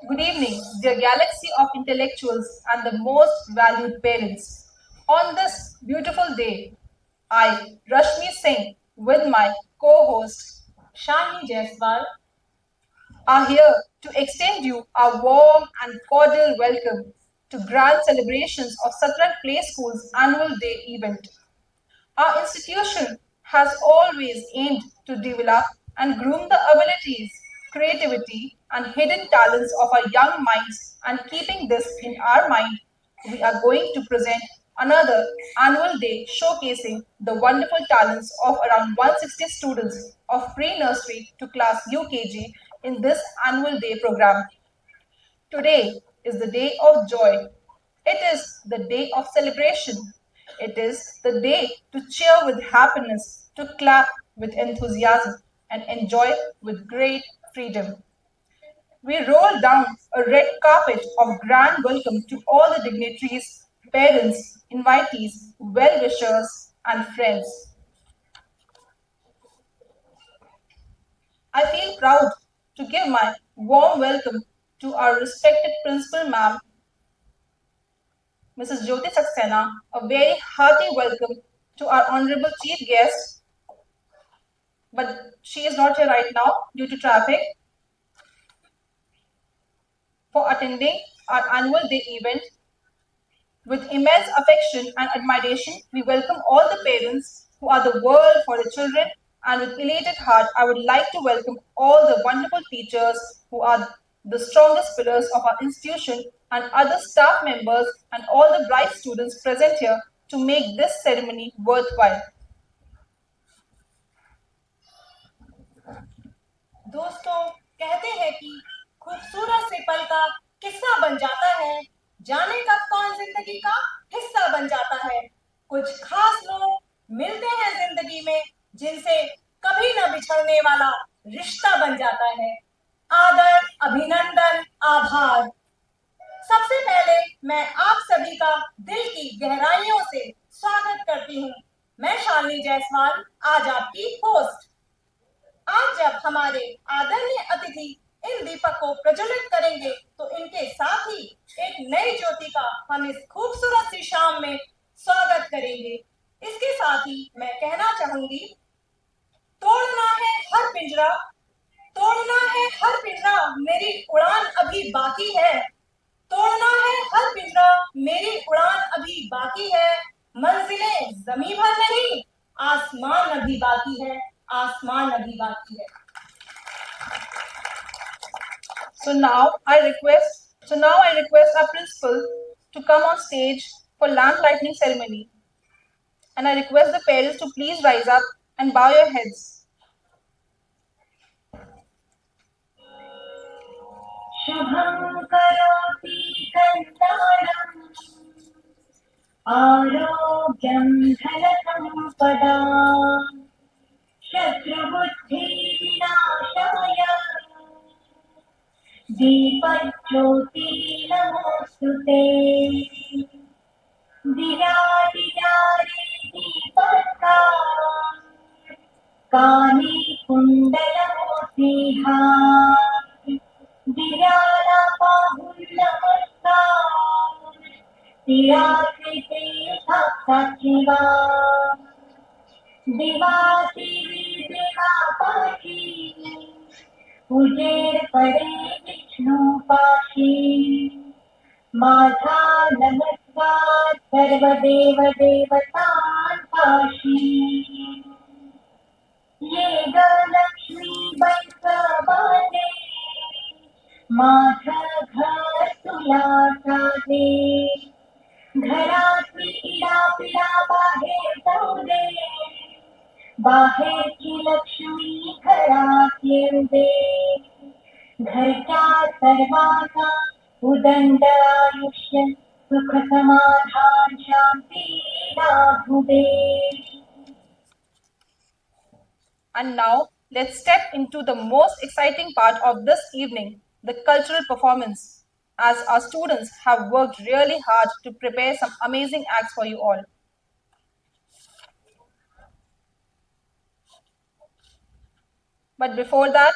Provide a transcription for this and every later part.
Good evening, dear galaxy of intellectuals and the most valued parents. On this beautiful day, I, Rashmi Singh, with my co-host Shani Jaiswal. are here to extend you a warm and cordial welcome to grand celebrations of Satrang Play School's annual day event. Our institution has always aimed to develop and groom the abilities, creativity, and hidden talents of our young minds, and keeping this in our mind, we are going to present another annual day showcasing the wonderful talents of around 160 students of pre-nursery to class UKG in this annual day program. Today is the day of joy. It is the day of celebration. It is the day to cheer with happiness, to clap with enthusiasm, and enjoy with great freedom. We roll down a red carpet of grand welcome to all the dignitaries, parents, invitees, well wishers, and friends. I feel proud to give my warm welcome to our respected principal ma'am, Mrs. Jyoti Saxena, a very hearty welcome to our honorable chief guest, but she is not here right now due to traffic, for attending our annual day event. With immense affection and admiration, we welcome all the parents who are the world for the children, and with elated heart, I would like to welcome all the wonderful teachers who are the strongest pillars of our institution, and other staff members and all the bright students present here to make this ceremony worthwhile. दोस्तों कहते हैं कि खूबसूरत से पल का किस्सा बन जाता है, जाने कब कौन जिंदगी का हिस्सा बन जाता है। कुछ खास लोग मिलते हैं जिंदगी में जिनसे कभी न बिछड़ने वाला रिश्ता बन जाता है। आदर, अभिनंदन, आभार। सबसे पहले मैं आप सभी का दिल की गहराइयों से स्वागत करती हूँ। मैं शालिनी जायसवाल, आज आपकी होस्ट। आज जब हमारे आदरणीय अतिथि इन दीपक को प्रज्वलित करेंगे तो इनके साथ ही एक नई ज्योति का हम इस खूबसूरत सी शाम में स्वागत करेंगे। इसके साथ ही मैं कहना चाहूंगी, तोड़ना है हर पिंजरा, तोड़ना है हर पिंजरा, मेरी उड़ान अभी बाकी है। तोड़ना है हर पिंजरा, मेरी उड़ान अभी बाकी है। मंजिलें जमी भर नहीं, आसमान अभी बाकी है, आसमान अभी बाकी है। So now I request our principal to come on stage for lamp lighting ceremony, and I request the parents to please rise up and bow your heads. शुभं करोति कल्याणम् आरोग्यं धनसम्पदा शत्रुबुद्धिविनाशाय दीपज्योति नमोऽस्तुते। दिरादिरारे दीपका कानि कुण्डलमोतिहा दिराला नमस्कार तिराकृते साक्षिवा दिवातिरि दिवापाशी उजेर पडे विष्णु पाशी माझा नमस्कार सर्वदेव देवतां पाशी ये ग लक्ष्मी बैसवाने माझं घर तुला साजे घरातली इडापिडा बाहेर जाऊ दे बाहेरची लक्ष्मी घरात येऊ दे घरच्या सर्वांना उदंड आयुष्य सुख समाधान शांती लाभू दे। And now let's step into the most exciting part of this evening, the cultural performance, as our students have worked really hard to prepare some amazing acts for you all. But before that,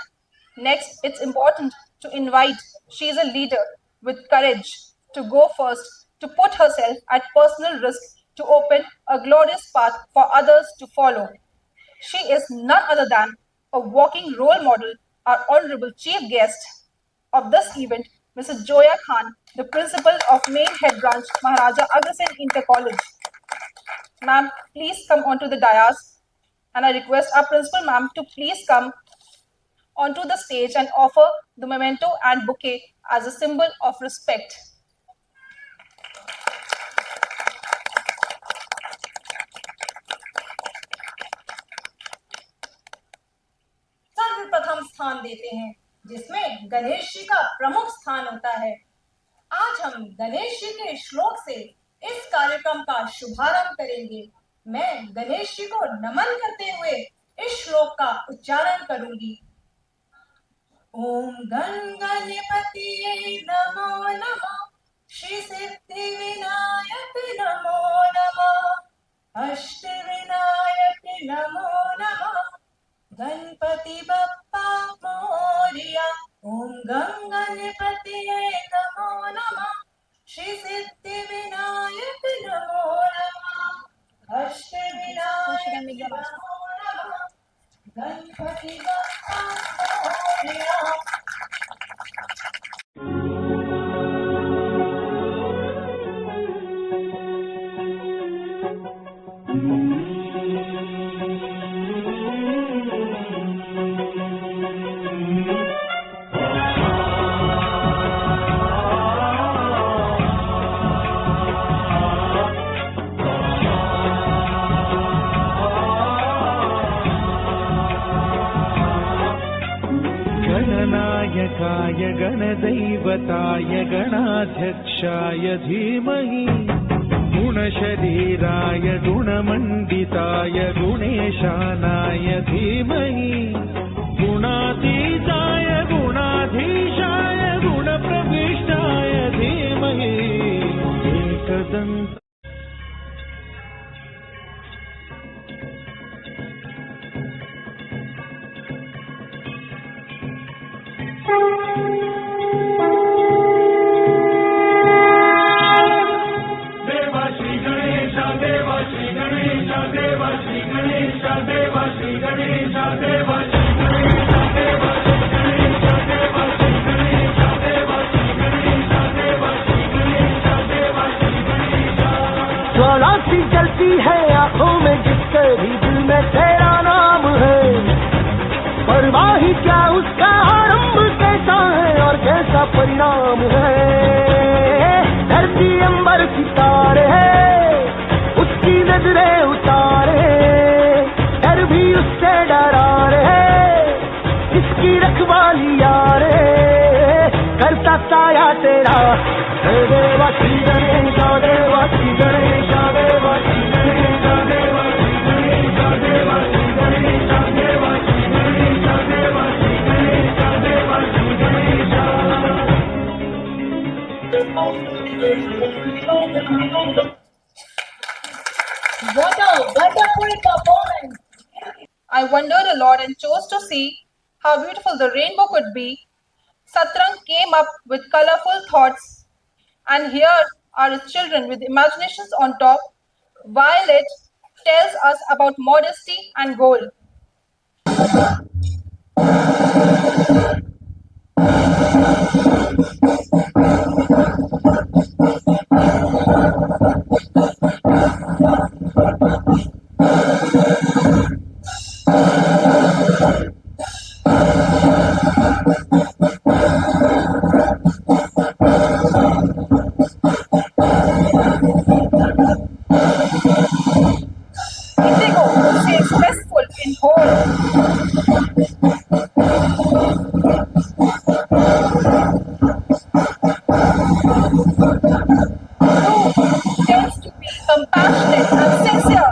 next it's important to invite. She is a leader with courage to go first, to put herself at personal risk, to open a glorious path for others to follow. She is none other than a walking role model, our honorable chief guest of this event, Mrs. Joya Khan, the principal of Main Head Branch, Maharaja Agrasen Inter College. Ma'am, please come onto the dais, and I request our principal ma'am to please come onto the stage and offer the memento and bouquet as a symbol of respect. सर्वप्रथम स्थान देते हैं जिसमें गणेश जी का प्रमुख स्थान होता है। आज हम गणेश जी के श्लोक से इस कार्यक्रम का शुभारंभ करेंगे। मैं गणेश जी को नमन करते हुए इस श्लोक का उच्चारण करूंगी। ओम गण गणपतिये नमो नमः, श्री सिद्धि विनायक नमो नमः, अष्ट विनायक नमो नमः, गणपति बप्पा मोरिया। ओम गण गणपतिये नमो नमः, श्री सिद्धि विनायक नमो नमः, अष्ट विनायक नमो नमः, गणपति बप्पा मोरिया। गणनायकाय गणदैवताय गणाध्यक्षाय धीमहि, गुणशरीराय गुणमण्डिताय गुणेशानाय धीमहि, गुणातीताय गुणाधीशाय गुणप्रविष्टाय धीमहि, एकदन्त। ज्वालासी जलती है आंखों में जिसके भी दिल में तेरा नाम है, परवाह ही क्या उसका आरंभ कैसा है और कैसा परिणाम है। धरती अंबर सितारे है उसकी नजरें उतारे, डर भी उससे डरा रहे इसकी रखवाली यारे, करता साया तेरा देवा श्री गणेश देवा श्री गणेश देवा श्री गणेश देवा श्री गणेश देवा श्री गणेश देवा श्री गणेश देवा श्री गणेश देवा Shri Ganesh. What a wonderful performance! I wondered a lot and chose to see how beautiful the rainbow could be. Satrang came up with colorful thoughts, and here are his children with imaginations on top. Violet tells us about modesty and goal. Indigo says successful in whole. Blue tends to be compassionate and sincere.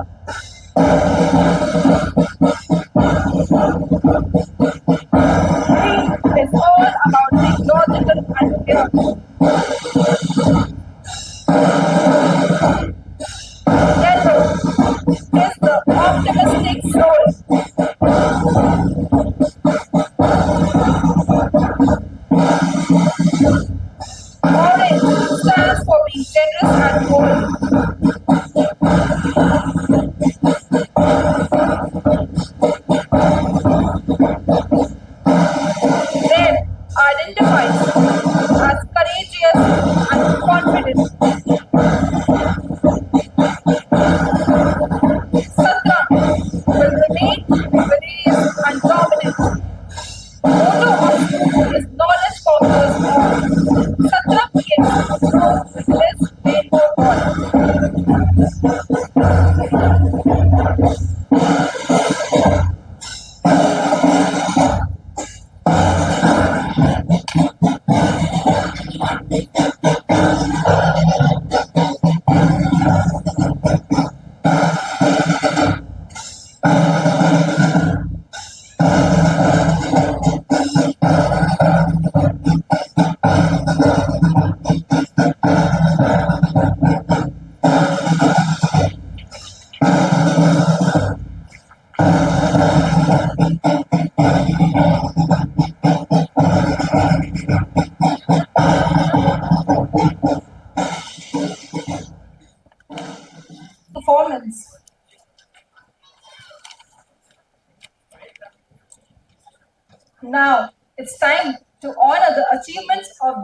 Green is all about being logical and pure. Yellow is the optimistic soul.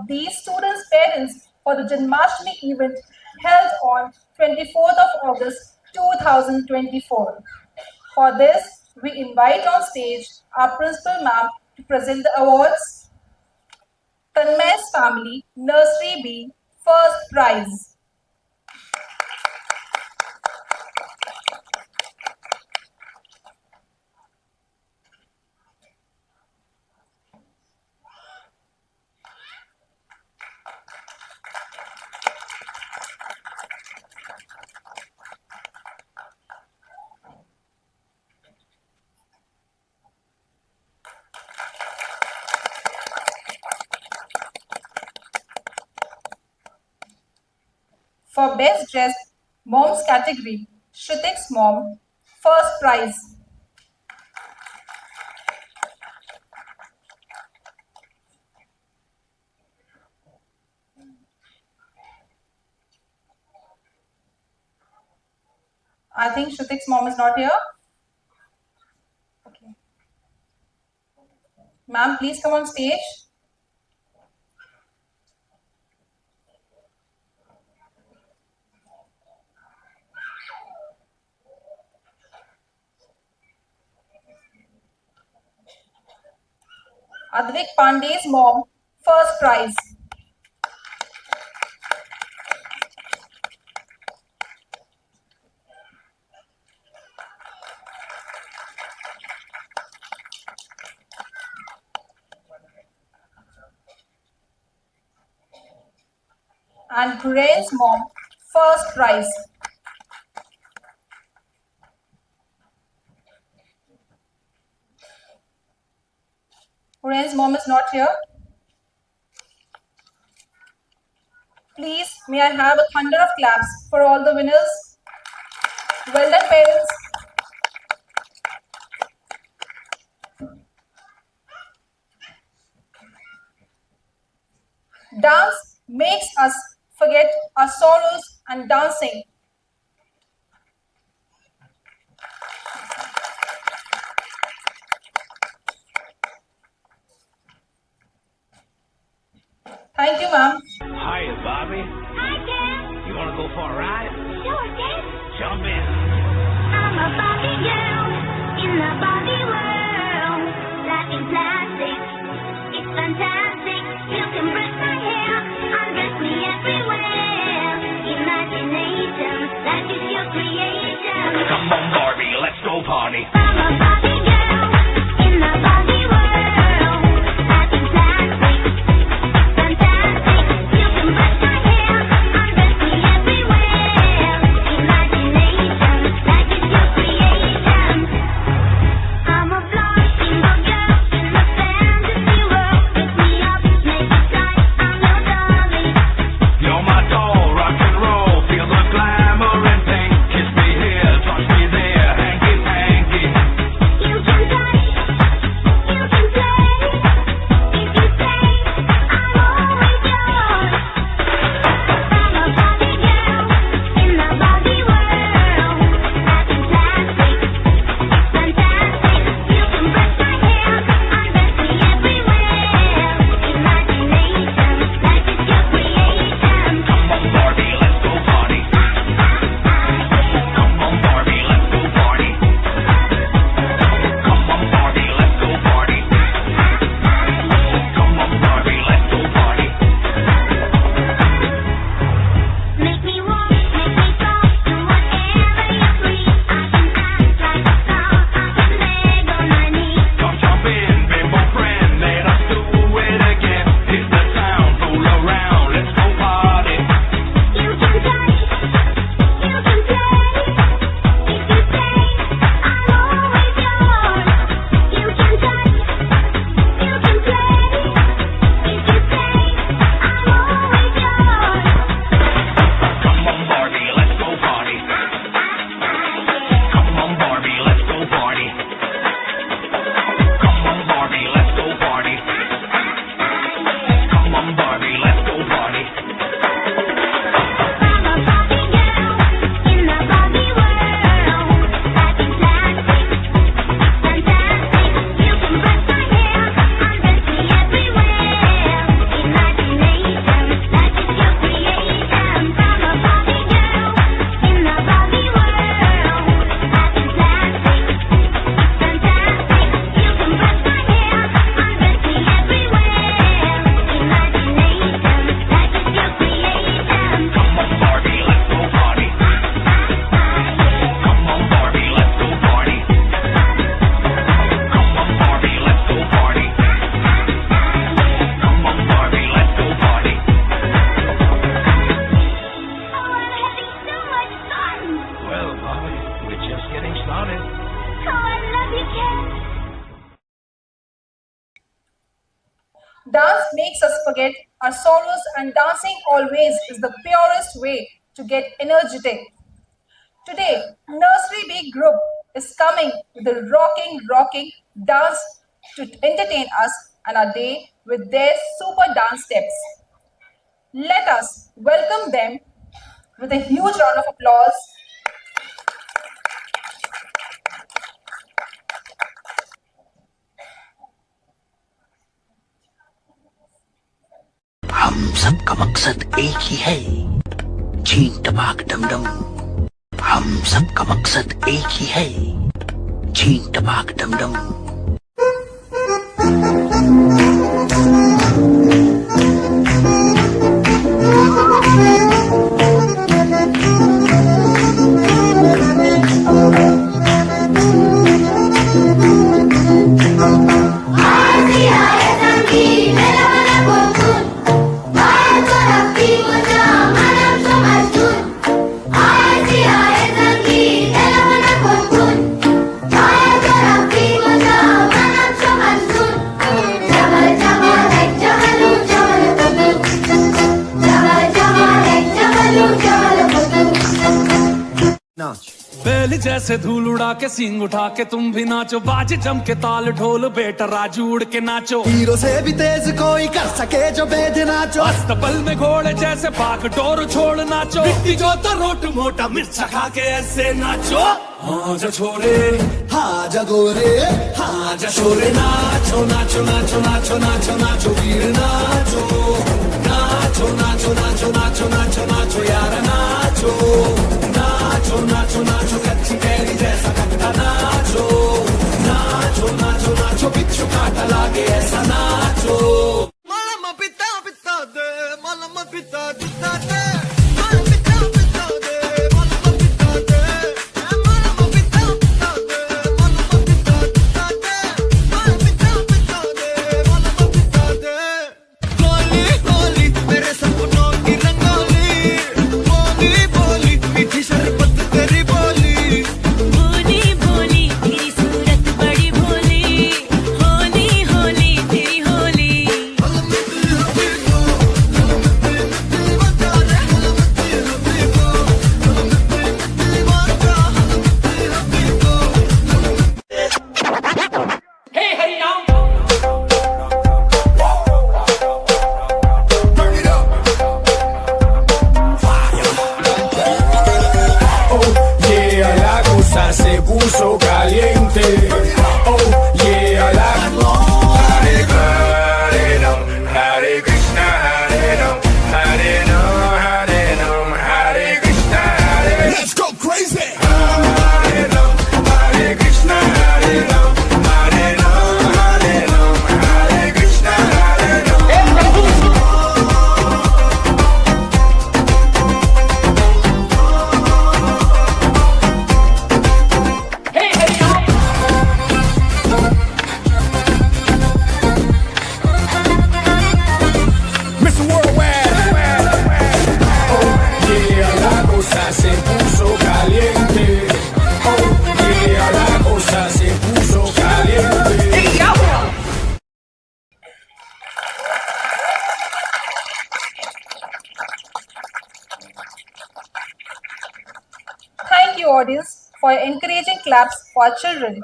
these students' parents for the Janmashtami event held on 24th of August 2024. For this, we invite on stage our principal ma'am to present the awards. Tanmay's family, Nursery B, first prize. For Best Dressed Moms category, Shrutik's mom, first prize. I think Shrutik's mom is not here. Okay. Ma'am, please come on stage. Advik Pandey's mom, first prize. And Gurain's mom, first prize. Gurain's mom is not here. Please, may I have a thunder of claps for all the winners? Well done, parents. Dance makes us forget our sorrows and dancing. Thank you, ma'am. Hiya, Bobby. Hi, Ken. You want to go for a ride? Sure, Ken. Jump in. I'm a Barbie girl in the Barbie world. Life is plastic. It's fantastic. You can brush my hair, undress me everywhere. Imagination, that is your creation. Come on, Barbie, let's go party. I'm a Barbie girl in the Barbie world. Life is plastic. Fantastic. You can brush my hair, undress me everywhere. Imagination, that is your creation. I'm forget our sorrows, and dancing always is the purest way to get energetic. Today, Nursery B group is coming with a rocking dance to entertain us and our day with their super dance steps. Let us welcome them with a huge round of applause. हम सबका मकसद एक ही है, छीन टपाक dumdum. हम सबका मकसद एक ही है, छीन टपाक डमडम। बैल जैसे धूल उड़ा के सींग उठा के तुम भी नाचो, बाज जम के ताल ढोल बेटा राजू उड़ के नाचो। हीरो से भी तेज कोई कर सके जो बेद नाचो, अस्तबल में घोड़े जैसे भाग डोर छोड़ नाचो। मिट्टी जो तो रोट मोटा मिर्च खा के ऐसे नाचो। हाँ जा छोरे, हाँ जगोरे, हाँ जा छोरे, नाचो नाचो नाचो नाचो नाचो नाचो वीर नाचो। नाचो नाचो नाचो नाचो नाचो नाचो यार नाचो। नाचो नाचो नाचो कच्ची कैरी जैसा कट्टा नाचो। नाचो नाचो नाचो बिच्छू काटा लागे ऐसा नाचो। मलम पिता पिता दे, मलम पिता पिता दे, मलम पिता पिता दे, मलम पिता दे, मलम पिता पिता दे, मलम पिता पिता दे, मलम पिता पिता दे, मलम पिता दे। गोली गोली मेरे सपनों की रंगोली, बोली बोली मीठी शरबत तेरी बोली। भोली भोली तेरी सूरत बड़ी भोली, होली होली तेरी Holi. Yeah, la cosa se puso caliente. Oh, yeah, la Hare Ram, Hare Krishna, Hare Ram, Hare Ram, Hare Krishna, Hare. Let's go crazy. Hare Ram, Hare Krishna, Hare Ram, Hare Ram, Hare Krishna, Hare Ram. Mr. Worldwide. Oh, yeah, la cosa se puso caliente. Oh, yeah, la cosa se puso caliente. Thank you, audience, for your encouraging claps for our children.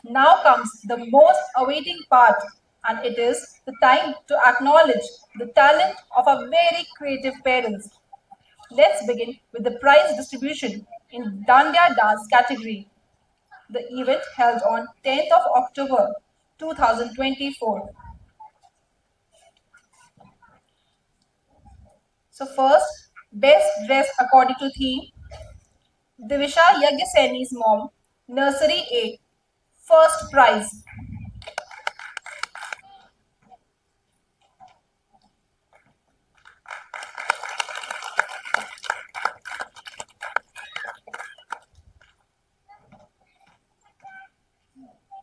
Now comes the most awaiting part, and it is the time to acknowledge the talent of our very creative parents. Let's begin with the prize distribution in Dandiya dance category. The event held on 10th of October 2024. So first, best dress according to theme. Divisha Yagyaseni's mom, Nursery A, first prize.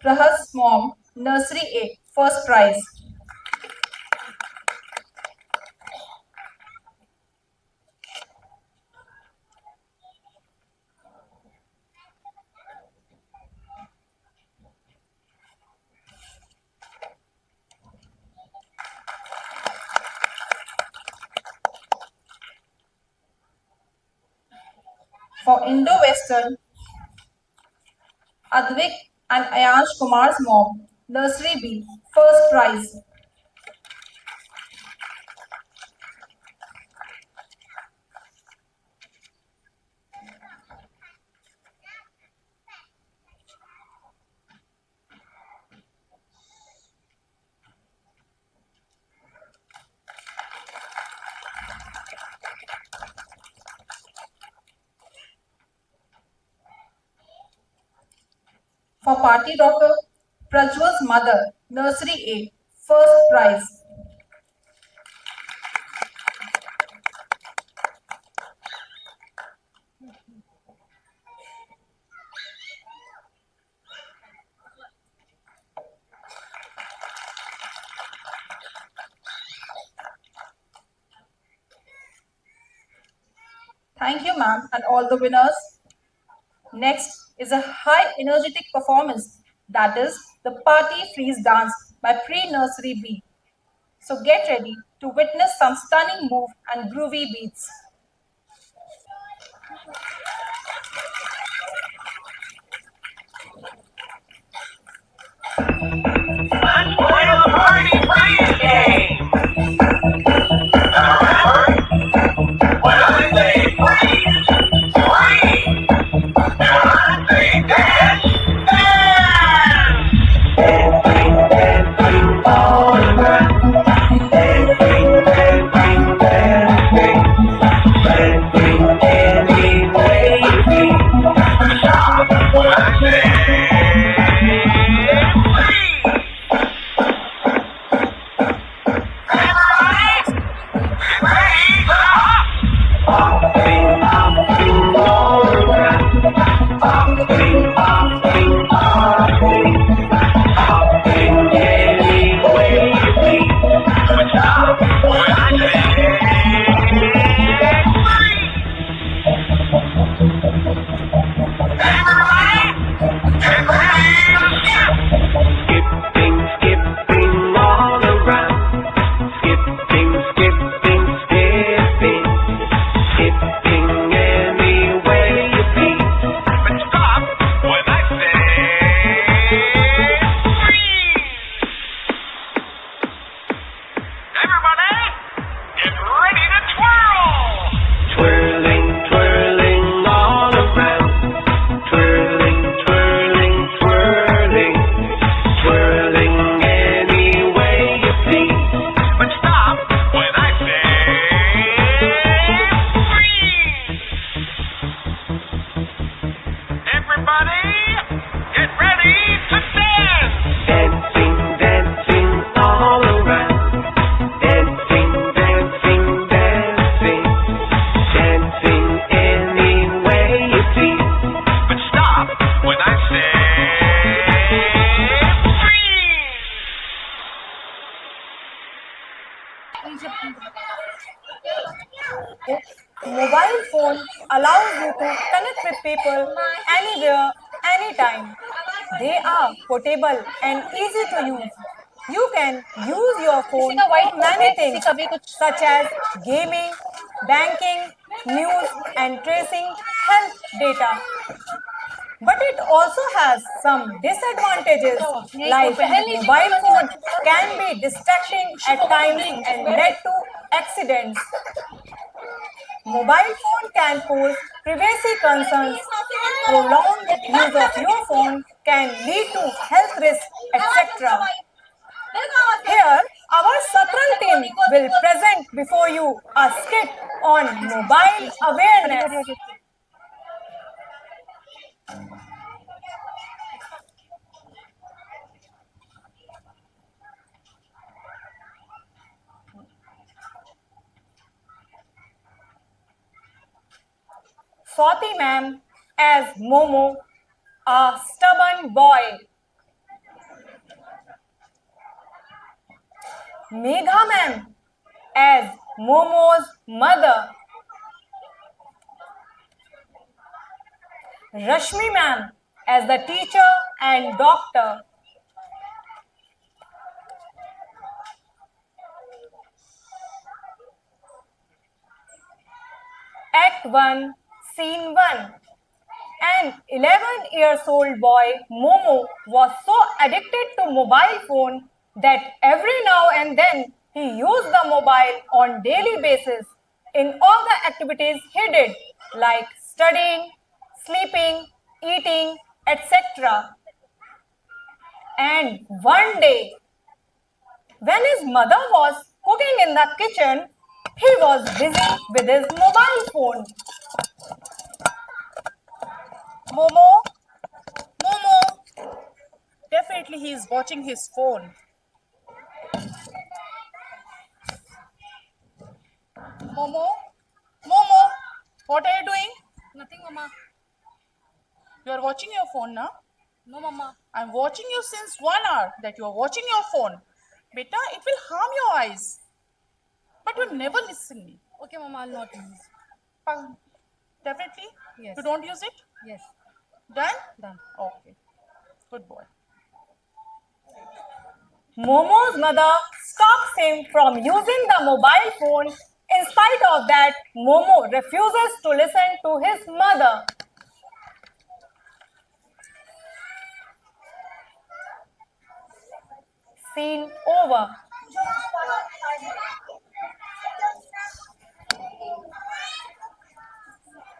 Prahas mom, Nursery A, first prize. For Indo-Western, Advik and Ayansh Kumar's mom, Nursery B, first prize. For party rocker, Prajwal's mother, Nursery A, first prize. Thank you, ma'am, and all the winners. Next is a high energetic performance, that is the Party Freeze Dance by Pre-Nursery B. So get ready to witness some stunning move and groovy beats. Let's play the party freeze game. Remember, when I say freeze, freeze. And I say dance, dance. Dancing, dancing all around. Dancing, dancing, dancing. Dancing any way you see. Stop when I say freeze. Everybody, get ready to hop. Hopping, hopping all around. Hopping, hopping, hopping. Hopping any way you please. But stop when I say freeze. Everybody, get ready to skip. Skipping, skipping all around. Skipping, skipping, skipping. Skipping any way you please. But stop when I say freeze. Everybody, get ready to twirl. Twirling, twirling all around. Twirling, twirling, twirling. Twirling any way you please. But stop when I say freeze. Everybody, get ready to dance. Dancing, dancing all around. Dancing, dancing, dancing. Dancing any way you please. But stop when I say Mobile phone allows you to connect with people anywhere, anytime. They are portable and easy to use. You can use your phone for many things such as gaming, banking, news and tracing health data. But it also has some disadvantages like mobile phone can be distracting at times and lead to accidents. Mobile phone can pose privacy concerns. Prolonged use of your phone can lead to health risks, etc. Here, our Satrang team will present before you a skit on mobile awareness. Swati ma'am as Momo, a stubborn boy. Megha ma'am as Momo's mother. Rashmi ma'am as the teacher and doctor. Act 1, Scene 1. An 11-year-old boy, Momo, was so addicted to mobile phone that every now and then he used the mobile on daily basis in all the activities he did, like studying, sleeping, eating, etc. And one day, when his mother was cooking in the kitchen, he was busy with his mobile phone. Momo, Momo. Definitely he is watching his phone. Momo, Momo, what are you doing? Nothing, Mama. You are watching your phone now? No, Mama. I'm watching you since 1 hour that you are watching your phone. Beta, it will harm your eyes. But you never listen me. Okay, Mama, I'll not use. Definitely? Yes. You don't use it? Yes. Done? Done. Okay. Good boy. Momo's mother stops him from using the mobile phone. In spite of that, Momo refuses to listen to his mother. Scene over.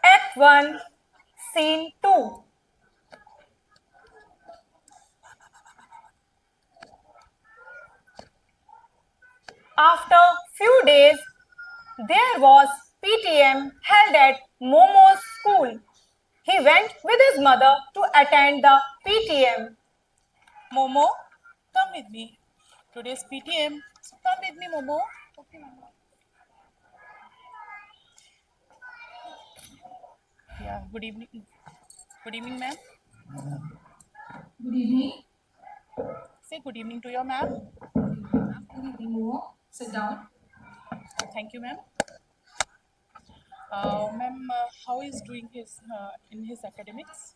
Act 1, Scene 2. After few days, there was PTM held at Momo's school. He went with his mother to attend the PTM. Momo, come with me. Today's PTM. So come with me, Momo. Okay, Momo. Yeah, good evening. Good evening, ma'am. Good evening. Say good evening to your ma'am. Good evening, Momo. Sit down. Thank you, ma'am. Ma'am, how is doing his in his academics?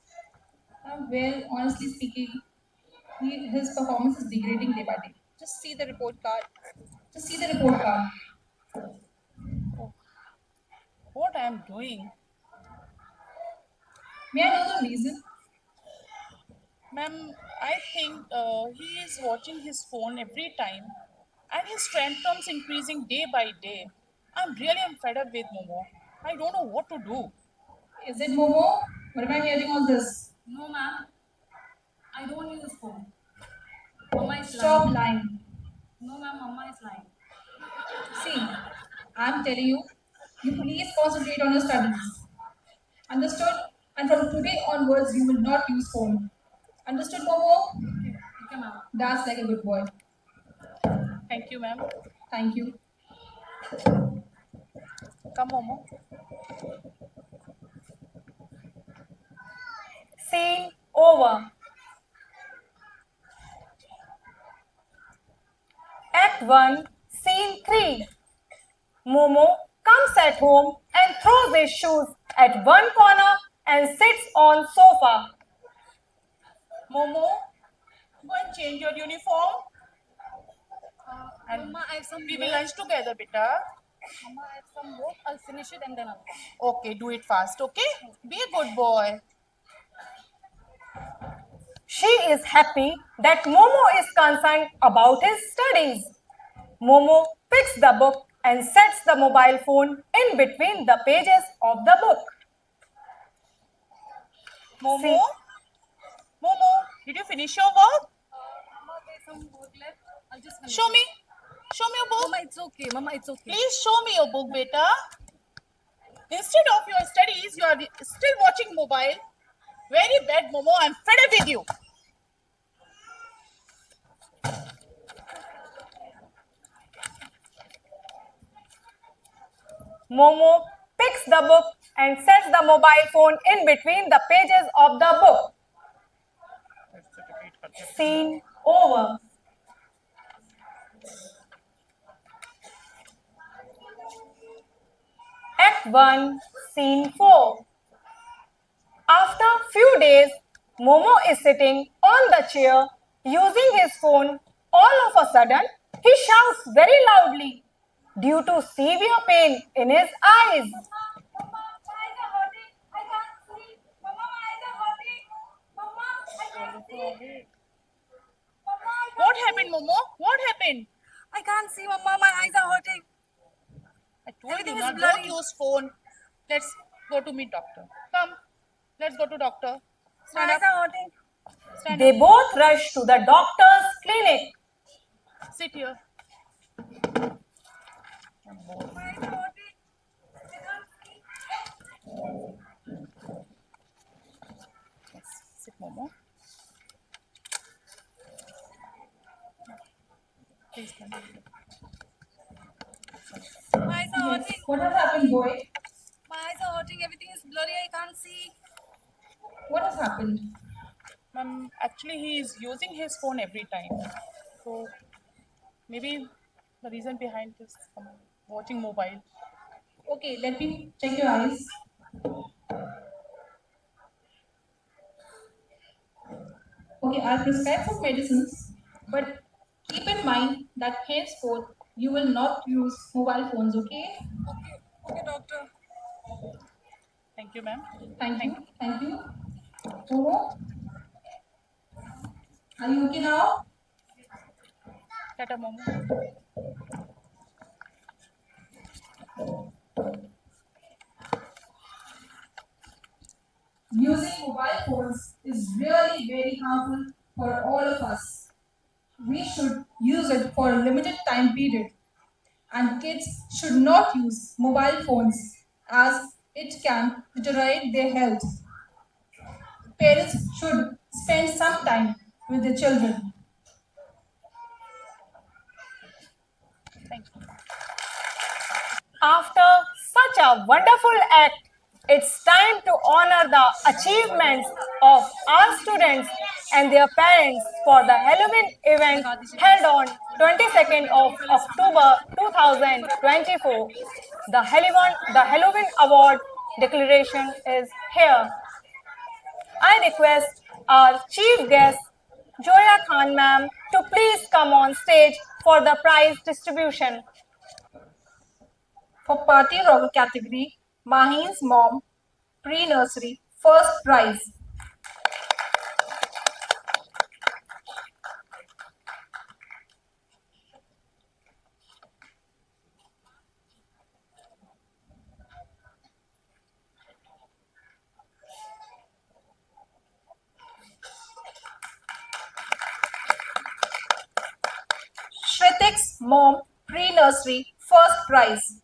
Well, honestly speaking, his performance is degrading day by day. Just see the report card. Just see the report card. What I am doing, May I know the reason? ma'am? I think he is watching his phone every time, and his tantrums increasing day by day. I'm fed up with Momo. I don't know what to do. Is it Momo? What am I hearing all this? No, ma'am. I don't use phone. Mama is Stop lying. No, ma'am. Mama is lying. See, I'm telling you, you please concentrate on your studies. Understood? And from today onwards, you will not use phone. Understood, Momo? Okay, ma'am. That's like a good boy. Thank you, ma'am. Thank you. Come, Momo. Scene over. Act 1, Scene 3. Momo comes at home and throws his shoes at one corner and sits on sofa. Momo, go and change your uniform. And Mama, I have some we will lunch together, beta. Mama, I have some work. I'll finish it and then I'll come. Okay, do it fast, okay? Be a good boy. She is happy that Momo is concerned about his studies. Momo picks the book and sets the mobile phone in between the pages of the book. Momo, See. Momo, did you finish your work? Mama, there's some work left. I'll just finish Show me. Show me your book. Mama, it's okay. Mama, it's okay. Please show me your book, beta. Instead of your studies, you are still watching mobile. Very bad, Momo. I'm fed up with you. Momo picks the book and sets the mobile phone in between the pages of the book. Scene over. Act 1, Scene 4. After few days, Momo is sitting on the chair using his phone. All of a sudden, he shouts very loudly due to severe pain in his eyes. Mama, my eyes are hurting. I What happened, Momo? What happened? I can't see, Mama. My eyes are hurting. I told Everything you is not. blurry. Don't use phone. Let's go to meet doctor. Come. Let's go to doctor. My Stand eyes up. are hurting. Stand They up. both rushed to the doctor's clinic. Sit here. My eyes are hurting. I can't see. Yes. Sit, Momo. Please come. My eyes are hurting. What has happened, boy? My eyes are hurting. Everything is blurry. I can't see. What has happened? Actually, he is using his phone every time. So maybe the reason behind this watching mobile. Okay, let me check your eyes. Okay, I'll prescribe some medicines, but keep in mind that henceforth you will not use mobile phones, okay? Okay, doctor. Thank you, ma'am. Thank you. Thank you. Momo, are you okay now? Tata, Momo. Using mobile phones is really very harmful for all of us. We should use it for a limited time period, and kids should not use mobile phones as it can deteriorate their health. Parents should spend some time with their children. Thank you. After such a wonderful act, it's time to honor the achievements of our students and their parents for the Halloween event held on 22nd of October 2024. The Halloween Award declaration is here. I request our chief guest, Joya Khan ma'am, to please come on stage for the prize distribution. For party rocker category, Mahin's mom, pre-nursery, first prize. Shritik's mom, pre-nursery, first prize.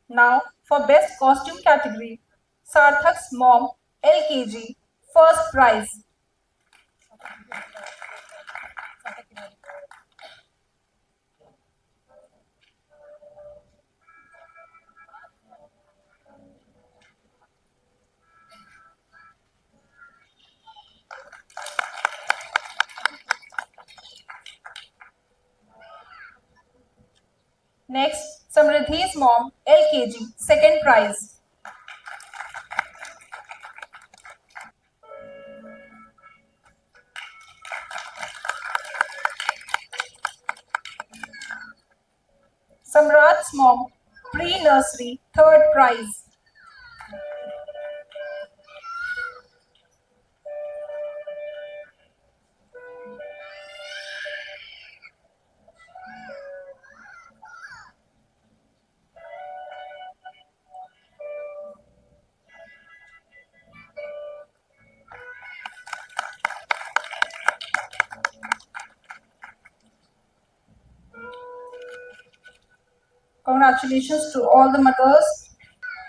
Now for best costume category, Sarthak's mom, LKG, first prize. Next, Samriddhi's mom, LKG, second prize. Samrat's mom, pre-nursery, third prize. Congratulations to all the mothers.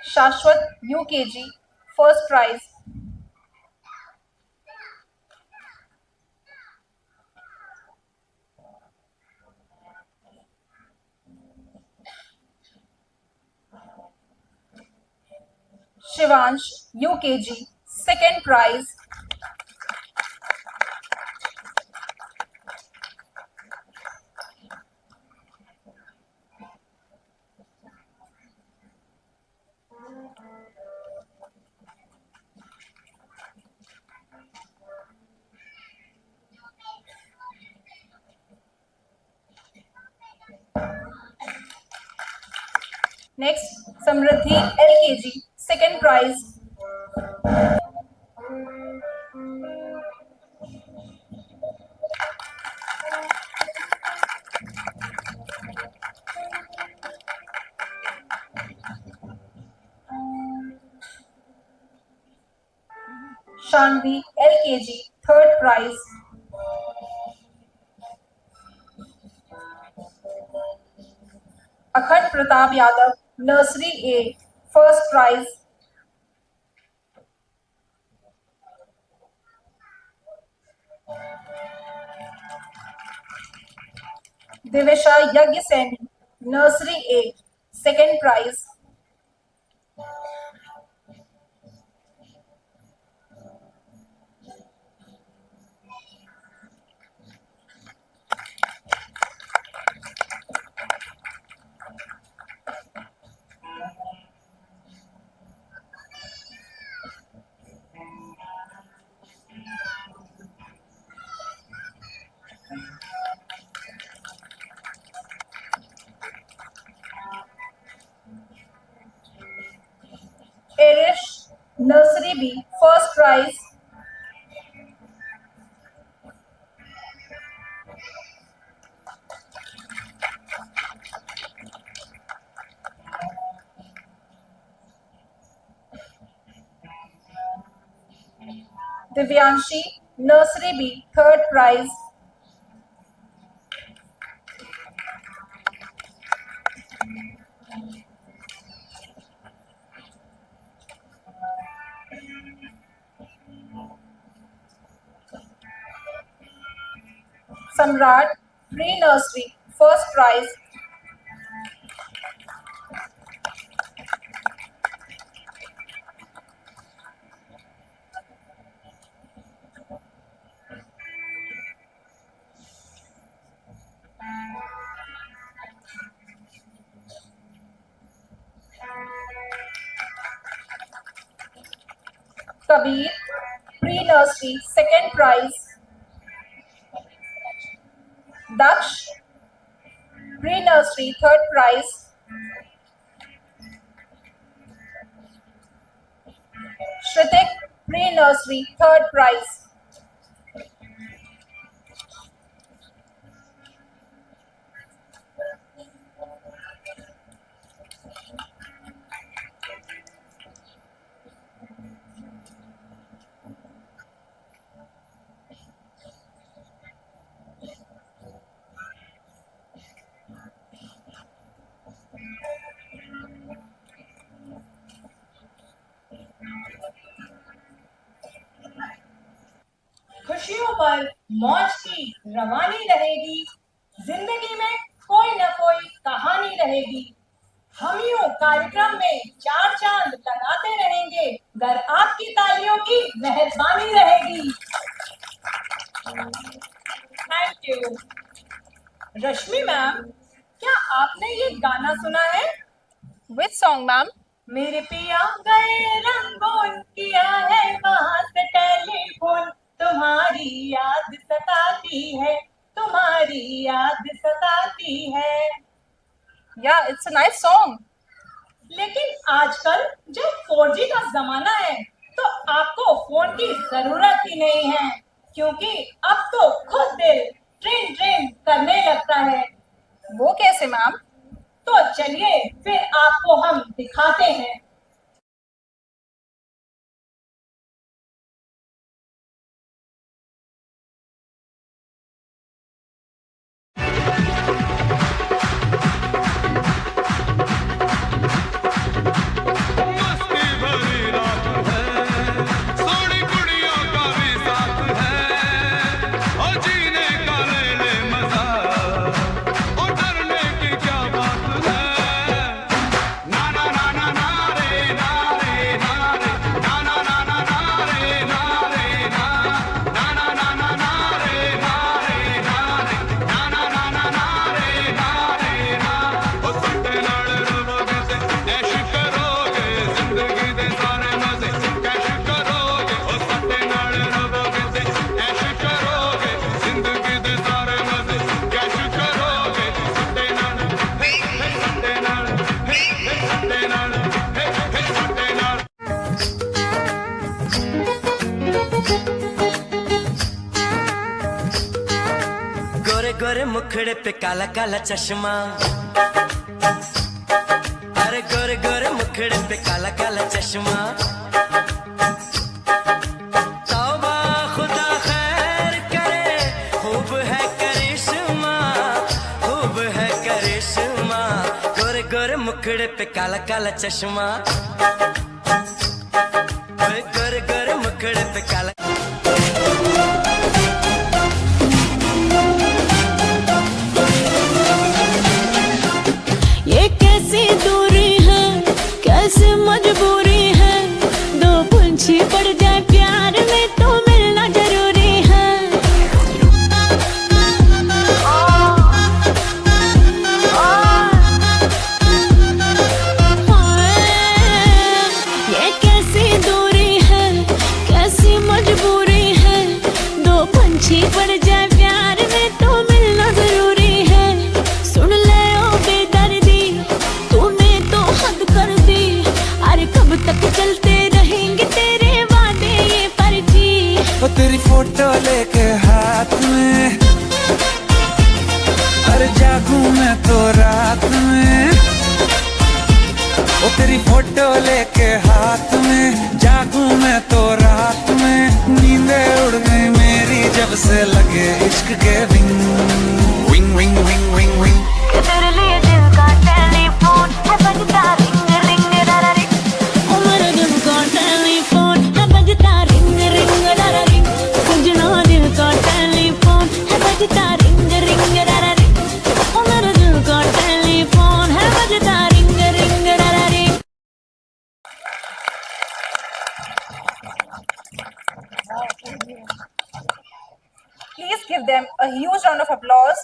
Shashwat, UKG, first prize. Shivansh, UKG, second prize. Next, Samriddhi LKG, second prize. Shanvi LKG, third prize. Akhand Pratap Yadav, Nursery A, first prize. Divisha Yagya Sen, Nursery A, second prize. Arish, Nursery B, first prize. Divyanshi, Nursery B, third prize. Samrat, Pre-Nursery, first prize. Kabir, Pre-Nursery, second prize. Daksh, Pre-Nursery, third prize. Shritik, Pre-Nursery, third prize. खुशियों पर मौज की रवानी रहेगी, जिंदगी में कोई न कोई कहानी रहेगी। हम यूं कार्यक्रम में चार चांद लगाते रहेंगे, अगर आपकी तालियों की मेहरबानी रहेगी। Thank you. रश्मि मैम, क्या आपने ये गाना सुना है? Which song, ma'am? मेरे पिया गए रंगों किया है वहां से टेलीफोन, तुम्हारी याद सताती है, तुम्हारी याद सताती है। Yeah, it's a nice song. लेकिन आजकल जब 4G का जमाना है तो आपको फोन की जरूरत ही नहीं है, क्योंकि अब तो खुद दिल ट्रेन ट्रेन करने लगता है। वो कैसे, मैम? तो चलिए फिर आपको हम दिखाते हैं। मस्ती भरी रात है, सोनी कुड़ियों का भी साथ है, और जीने का ले ले मजा, और डरने की क्या बात है। ना ना ना ना ना रे मुखड़े पे काला काला चश्मा, अरे गोरे गोरे मुखड़े पे काला काला चश्मा। तौबा खुदा खैर करे, खूब है करिश्मा, खूब है करिश्मा। गोरे गोरे मुखड़े पे काला काला चश्मा, गोरे गोरे मुखड़े पे काला। ये कैसी दूरी है, कैसी मजबूरी है, दो पंछी पड़ जाए प्यार में तो मिलना जरूरी है। ये कैसी दूरी है, कैसी मजबूरी है, दो पंछी पड़ जाए प्यार में तो मिलना जरूरी है। सुन ले ओ बेदर्दी, तूने तो हद कर दी, अरे कब तक चलते रहेंगे तेरे वादे ये फर्जी। वो तेरी फोटो लेके हाथ में, अरे जागूं मैं तो रात में। वो तेरी फोटो लेके हाथ में, जागूं मैं तो रात में। नींदे उड़ गई मेरी जब से लगे इश्क के wing wing wing wing wing wing. तेरे लिए दिल का टेलीफोन है बजता रिंग रिंग डरा रिंग, ओ मेरे दिल का टेलीफोन है बजता रिंग रिंग डरा रिंग। सजना दिल का टेलीफोन है बजता रिंग रिंग डरा रिंग, ओ मेरे दिल का टेलीफोन है बजता रिंग रिंग डरा ring. Please give them a huge round of applause.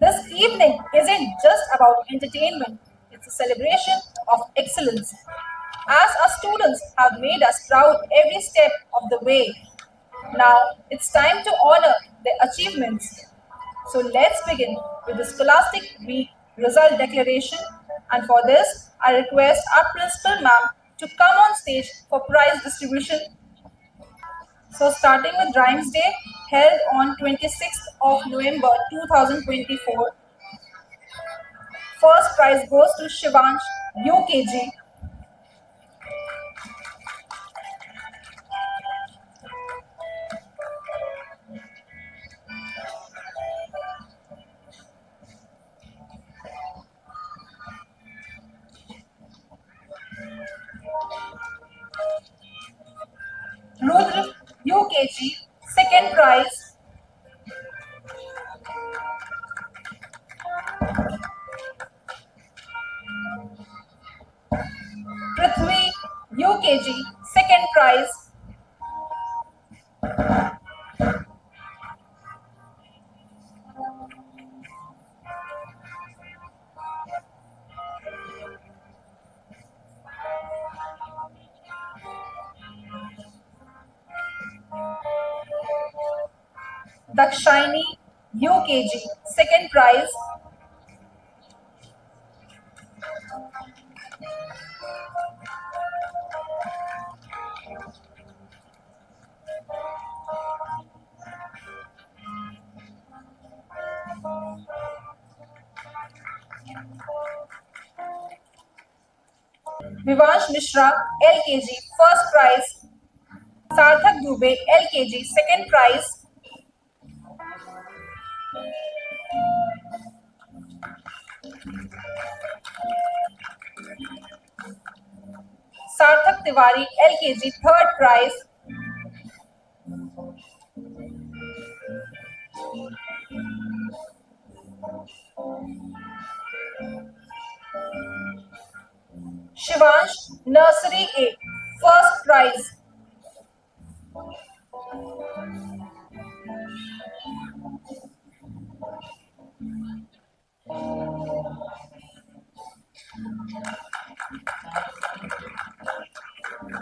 This evening isn't just about entertainment, it's a celebration of excellence. As our students have made us proud every step of the way, now it's time to honor their achievements. So let's begin with the Scholastic Week result declaration, and for this, I request our principal ma'am to come on stage for prize distribution. So starting with Rhymes Day, held on 26th of November 2024. First prize goes to Shivansh, UKG. Rudra, UKG, second prize. Prithvi, UKG, second prize. Dakshini, UKG, second prize. Vivansh Mishra, LKG, first prize. Sarthak Dubey, LKG, second prize. Sarthak Tiwari, LKG, third prize. Shivansh, Nursery A, first prize.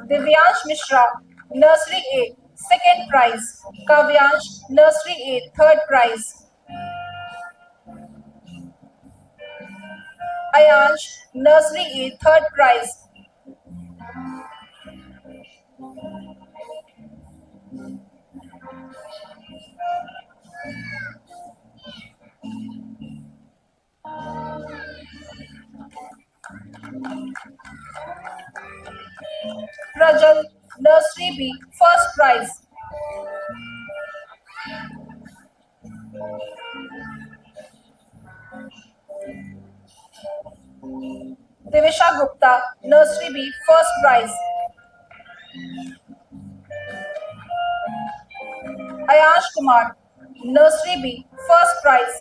Divyansh Mishra, Nursery A, second prize. Kavyansh, Nursery A, third prize. Ayansh, Nursery A, third prize. Prajal, Nursery B, first prize. Devisha Gupta, Nursery B, first prize. Ayash Kumar, Nursery B, first prize.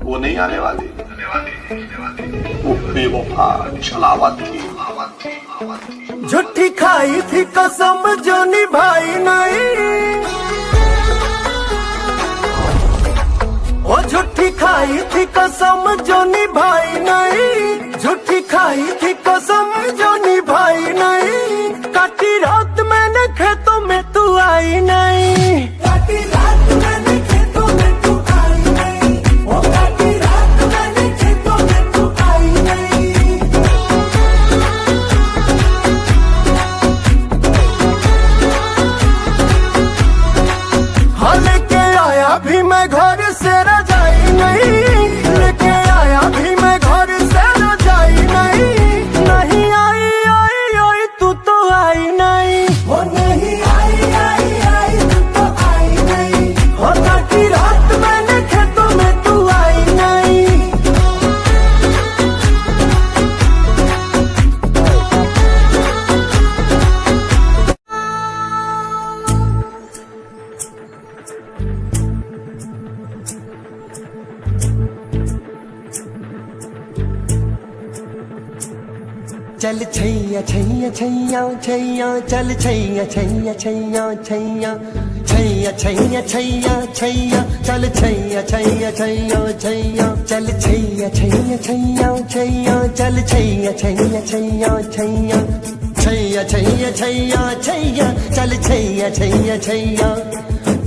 वो नहीं आने वाली वो बेवफा छलावत थी झूठी खाई थी कसम जो निभाई नहीं, वो झूठी खाई थी कसम जो निभाई नहीं, झूठी खाई थी कसम जो निभाई नहीं, काटी रात मैंने खेतों में तू आई नहीं, काटी रात मैंने खेतों में तू आई नहीं, वो काटी रात मैंने खेतों में तू आई नहीं। हाँ लेके आया भी मैं घर से रजाई नहीं, लेके आया भी मैं घर से रजाई नहीं, नहीं आई आई आई तू तो आई नहीं, वो नहीं आई आई आई तू तो आई नहीं, वो काटी रात मैंने खेतों में तू आई नहीं। चल छैया छैया छैया छैया चल छैया छैया छैया छैया छैया छैया छैया छैया चल छैया छैया छैया छैया चल छैया छैया छैया छैया चल छैया छैया छैया छैया छैया छैया छैया छैया चल छैया छैया छैया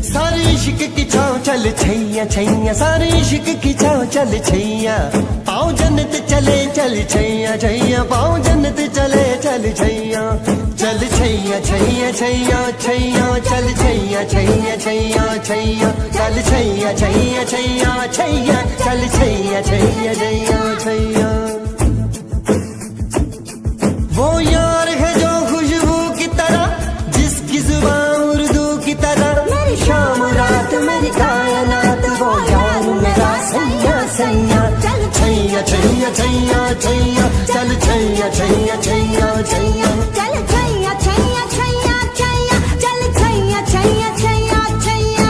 सारे इश्क की छाँव चल छैया छैया, सारे इश्क की छाँव चल छैया, पाँव जन्नत चले चल छैया छैया, पाँव जन्नत चले चल छैया, चल छैया छैया छैया छैया चल छैया छैया छैया छैया चल छैया छैया छैया छैया चल छैया छैया छैया छैया। वो यार है जो खुशबू की तरह, जिसकी जुबान उर्दू की तरह, मेरी शाम रात मेरी कायनात, वो यार मेरा सैया सैया चल छैया छैया छैया छैया चल छैया छैया छैया छैया चल छैया छैया छैया छैया चल छैया छैया छैया छैया।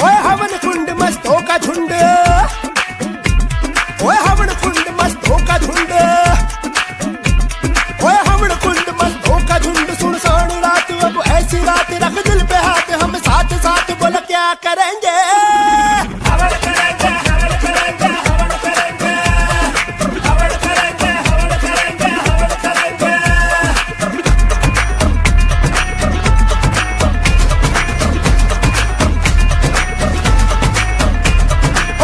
ओए हवन कुंड मस्तों का झुंड, ओए हवन कुंड मस्तों का झुंड, ओए हवन कुंड मस्तों का झुंड, सुनसान रात अब ऐसी रात, रख दिल पे हाथ हम साथ साथ, बोलो क्या करेंगे, हवन करेंगे हवन करेंगे हवन करेंगे हवन करेंगे हवन करेंगे हवन करेंगे।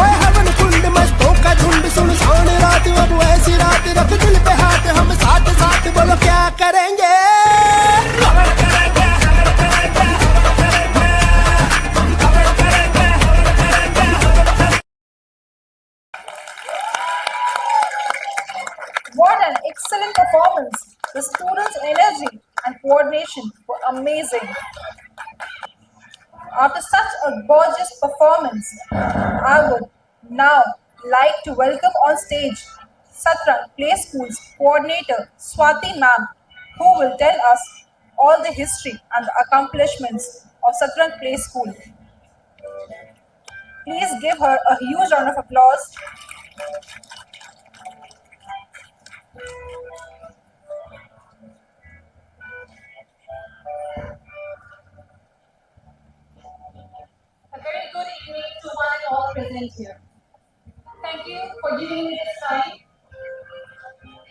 ओए हवन कुंड मस्तों का झुंड, सुनसान रात अब ऐसी रात, रख दिल पे हाथ हम साथ साथ, बोलो क्या करेंगे, हवन करेंगे हवन करेंगे हवन करेंगे हवन करेंगे हवन करेंगे हवन करेंगे। What an excellent performance! The students' energy and coordination were amazing. After such a gorgeous performance, I would now like to welcome on stage Satrang Play School's coordinator Swati Ma'am, who will tell us all the history and the accomplishments of Satrang Play School. Please give her a huge round of applause. present here. Thank you for giving me this time.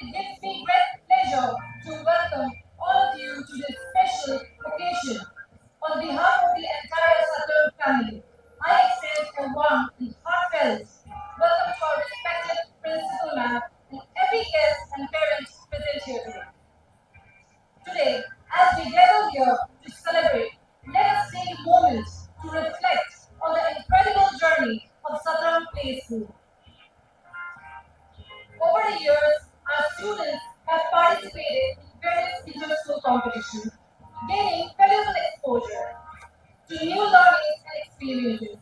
It gives me great pleasure to welcome all of you to this special occasion. On behalf of the entire Satur family, I extend a warm and heartfelt welcome to our respected principal ma'am and every guest and parent present here today. Today, as we gather here to celebrate, let us take a moment to reflect on the incredible journey of Satram Play School. Over the years, our students have participated in various inter-school competitions, gaining valuable exposure to new learnings and experiences.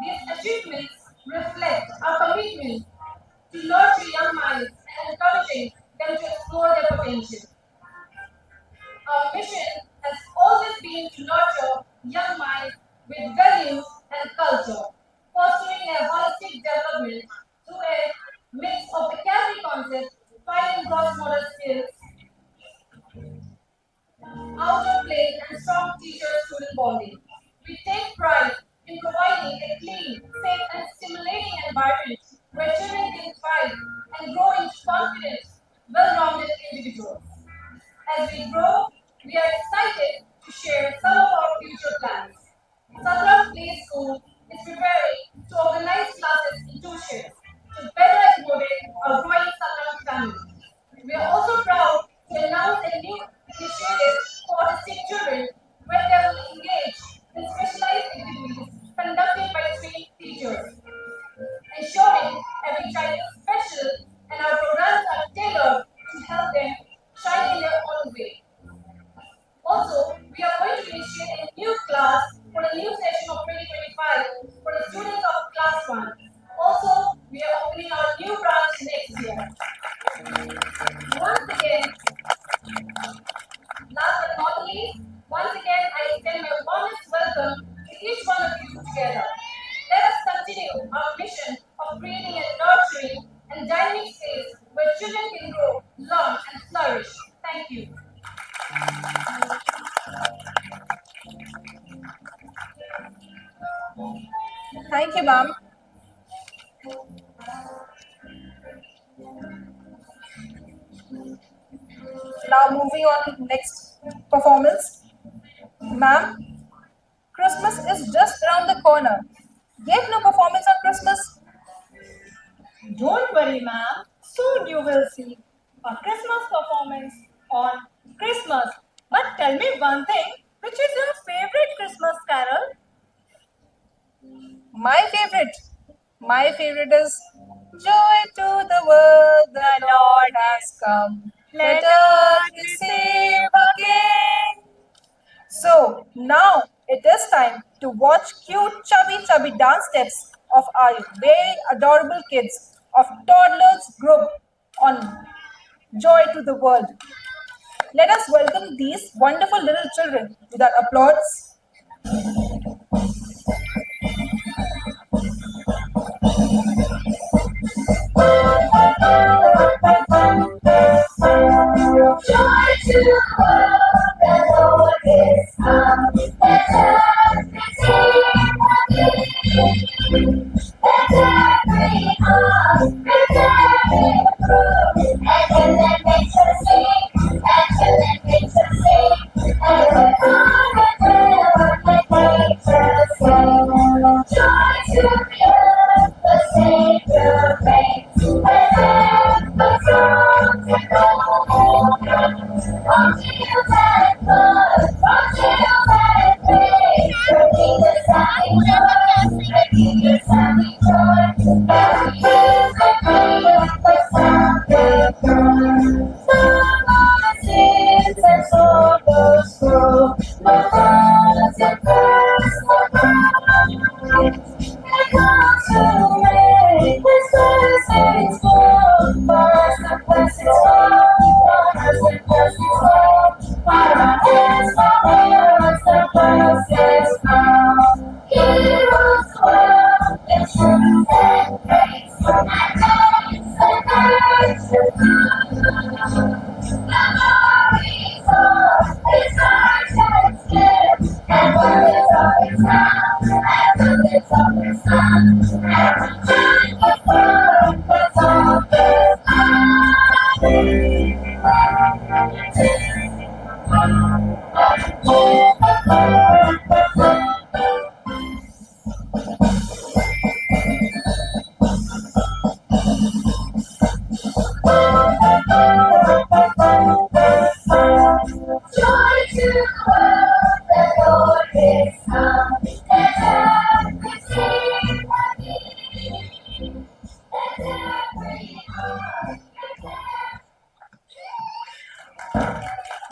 These achievements reflect our commitment to nurture young minds and encouraging them to explore their potential. Our mission has always been to nurture young minds with values and culture, fostering a holistic development through a mix of academic concepts, fine cross-motor skills, outdoor play, and strong teacher-student bonding. We take pride in providing a clean, safe, and stimulating environment where children can thrive and grow into confident, well-rounded individuals. As we grow, we are excited to share some of our future plans. Satram Play School is preparing to organize classes in 2 shifts to better accommodate our growing Satram family. We are also proud to announce a new initiative for autistic children where they will engage in specialized activities conducted by trained teachers, ensuring every child is special and our programs are tailored to help them shine in their own way. Also, we are going to initiate a new class for the new session of 2025 for the students of class 1. Also, we are opening our new branch next year. Once again, last but not least, once again I extend my warmest welcome to each one of you together. Let us continue our mission of creating a nurturing and dynamic space where children can grow, learn, and flourish. Thank you. Thank you, ma'am. Now moving on to next performance. Ma'am, Christmas is just around the corner. Yet no performance on Christmas. Don't worry, ma'am. Soon you will see a Christmas performance on Christmas. But tell me one thing, which is your favorite Christmas carol? My favorite is Joy to the world, the Lord has come. Let us receive again. So now it is time to watch cute chubby dance steps of our very adorable kids of toddlers group on Joy to the World. Let us welcome these wonderful little children with our applause. Joy to the world, the Lord is come. Let us receive again. Let every heart prepare Him through. And Him that makes us sing, and Him that makes us sing. And the God that never makes us sing. Joy to the earth, the Savior reigns. Let every song echo. On shields and blood, on shields and praise, for Jesus having joy, for Jesus having joy, every is a praise, the sound of joy. No more sins and sorrows grow, no hearts and thirst, no problems. It comes to make His blessings flow, for us the blessings flow, for us the blessings flow, for our hands, for us the blessings flow. Heroes dwell in truth and grace, and grace and grace to come. The glories of His righteous gift, and words of His mouth, and words of His Son, and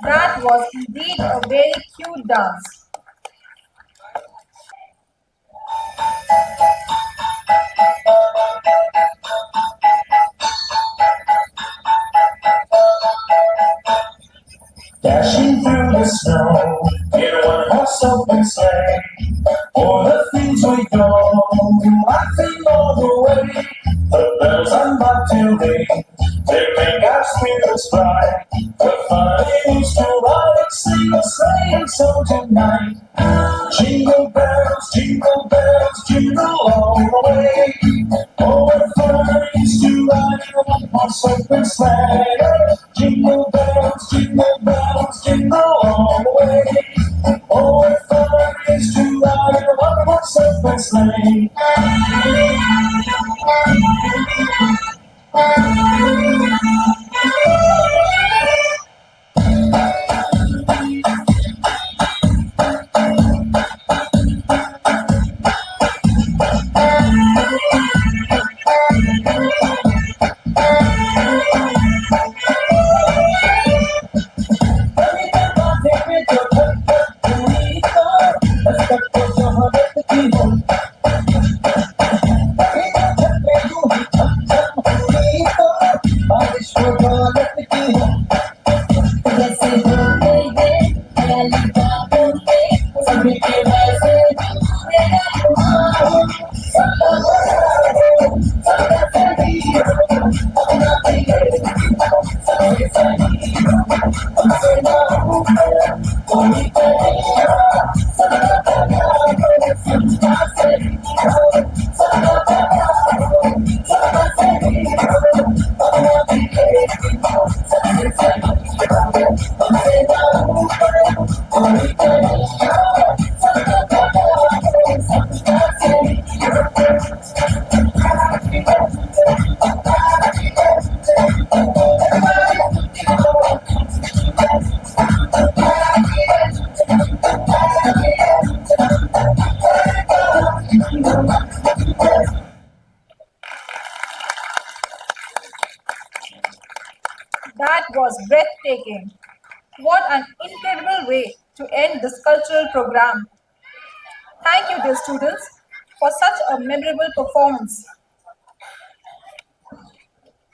That was indeed a very cute dance. Dashing through the snow in one horse open sleigh. For the things we go, laughing all the way. The bells on bobtail ring, they make our spirits bright. The fun it is to ride and sing a sleighing song tonight. Jingle bells, jingle all the way. Oh, what fun it is to ride in a one-horse open sleigh. Jingle bells, jingle all the way. Oh, what fun it is to ride in a one-horse open sleigh. That was breathtaking. What an incredible way to end this cultural program. Thank you, dear students, for such a memorable performance.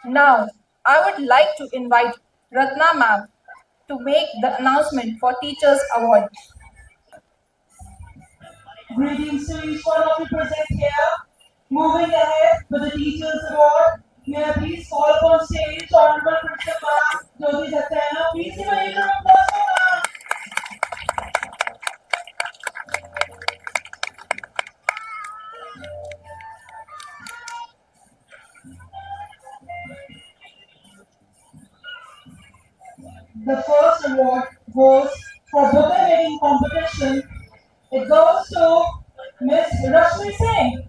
Now, I would like to invite Ratna ma'am to make the announcement for Teachers Award. Greetings to each one of you present here. Moving ahead with the Teachers Award, may I please call upon stage Honorable Principal Jyoti Saxena. Please give a round of applause for her. The first award goes for book reading competition. It goes to Miss Rashmi Singh.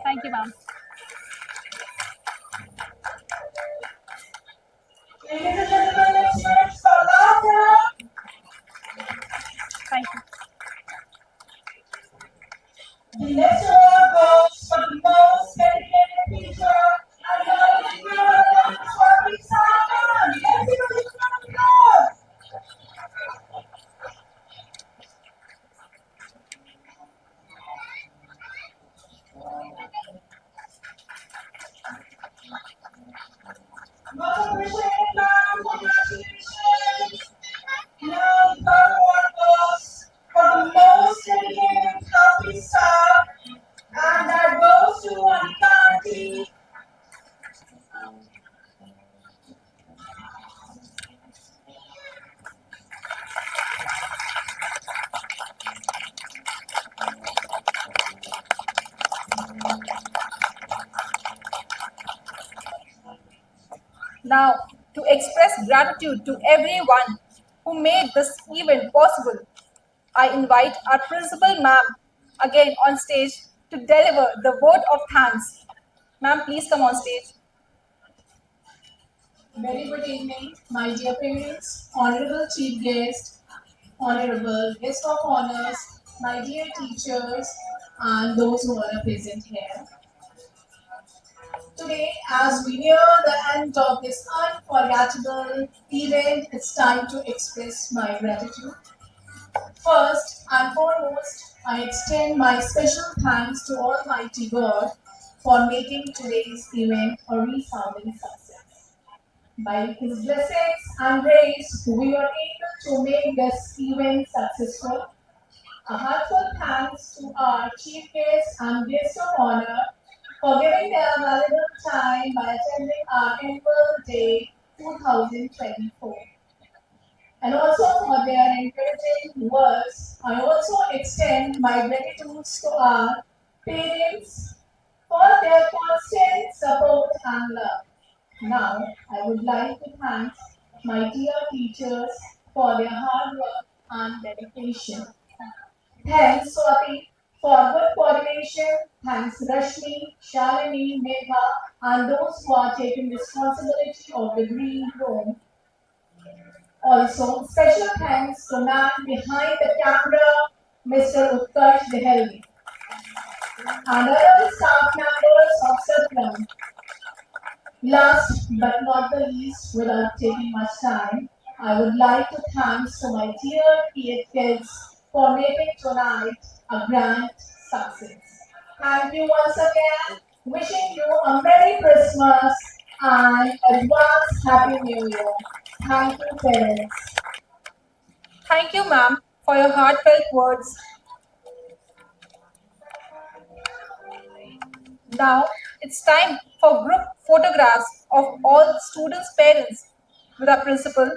Thank you, ma'am. Ladies and gentlemen, let's make some laughter. Thank you. The next award goes for the most dedicated teacher and knowledge giver, Swati Saman. Let's give a big round of applause. Much appreciated, ma'am. Now, to express gratitude to everyone who made this event possible, I invite our principal ma'am again on stage to deliver the vote of thanks. Ma'am, please come on stage. Very good evening, my dear parents, honorable chief guest, honorable guest of honors, my dear teachers, and those who are present here. Today, as we near the end of this unforgettable event, it's time to express my gratitude. First and foremost, I extend my special thanks to Almighty God for making today's event a resounding success. By His blessings and grace, we were able to make this event successful. A heartfelt thanks to our chief guest and guest of honor for giving their valuable time by attending our annual day 2024. And also for their encouraging words, I also extend my gratitude to our parents for their constant support and love. Now, I would like to thank my dear teachers for their hard work and dedication. Thanks, Swati, for good coordination. Thanks, Rashmi, Shalini, Megha, and those who are taking responsibility of the green room. Also, special thanks to man behind the camera, Mr. Utkarsh Dehelvi, and other staff members of Satram. Last but not the least, without taking much time, I would like to thank to my dear kids for making tonight a grand success. Thank you once again. Wishing you a Merry Christmas and advance Happy New Year. Thank you, parents. Thank you, ma'am, for your heartfelt words. Now, it's time for group photographs of all students' parents with our principal,